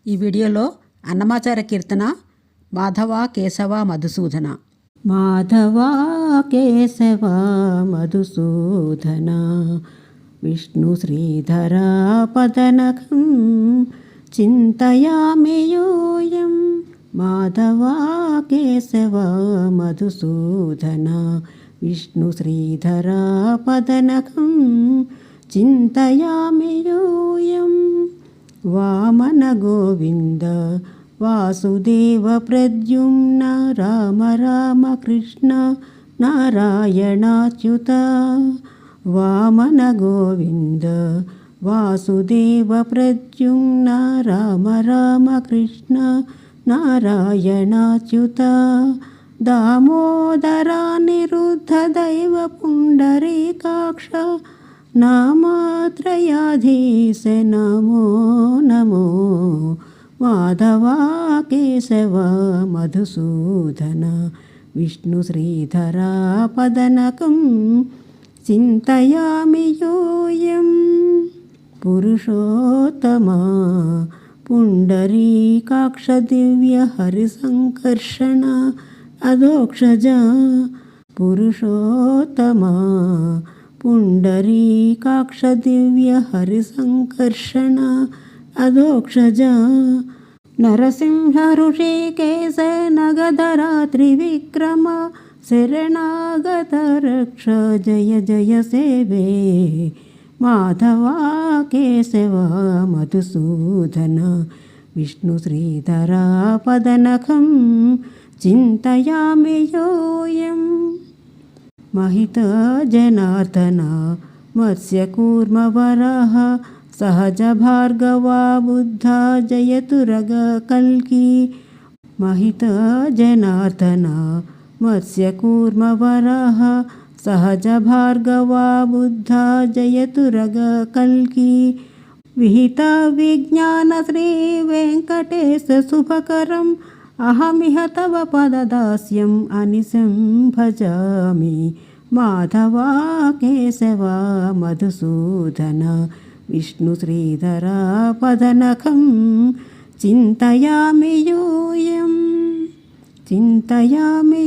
ఈ వీడియోలో అన్నమాచార్య కీర్తన మాధవ కేశవ మధుసూదన. మాధవ కేశవ మధుసూదన విష్ణు శ్రీధర పదనఖం చింతయామి యూయం. మాధవ కేశవ మధుసూదన విష్ణు శ్రీధర పదనఖం చింతయామి యూయం. వామన గోవింద వాసుదేవ ప్రద్యుమ్న రామ రామ కృష్ణ నారాయణాచ్యుత. వామన గోవింద వాసుదేవ ప్రద్యుమ్న రామ రామ కృష్ణ నారాయణాచ్యుత. దామోదరా నిరుద్ధ దైవ పుండరీకాక్ష నామత్రయాధీశ నమో నమో. మాధవ కేశవ మధుసూదన విష్ణు శ్రీధర పదనకం చింతయామి యూయం. పురుషోత్తమ పుండరీకాక్ష దివ్య హరిసంకర్షణ అధోక్షజ. పురుషోత్తమ పుండరీకాక్ష దివ్య హరిసంకర్షణ అధోక్షజ. నరసింహ ఋషికేశ నగధరా త్రివిక్రమ శరణాగత రక్ష జయ జయ సేవే. మాధవ కేశవ మధుసూదన విష్ణు శ్రీధర పదనఖం చింతయామి యూయం. మహిత జనార్దన మత్స్యకూర్మ వరహ సహజ భార్గవా బుద్ధ జయతురగ కల్కి. మహిత జనార్దన మత్స్యకూర్మ వరహ సహజ భార్గవా బుద్ధ జయతురగ కల్కి. విహిత విజ్ఞాన శ్రీ వెంకటేశ శుభకరం అహమిహ తవ పదదాస్యం అనిశం భజామి. మాధవ కేశవ మధుసూదన విష్ణు శ్రీధర పదనఖం చింతయామి యూయం. చింతయామి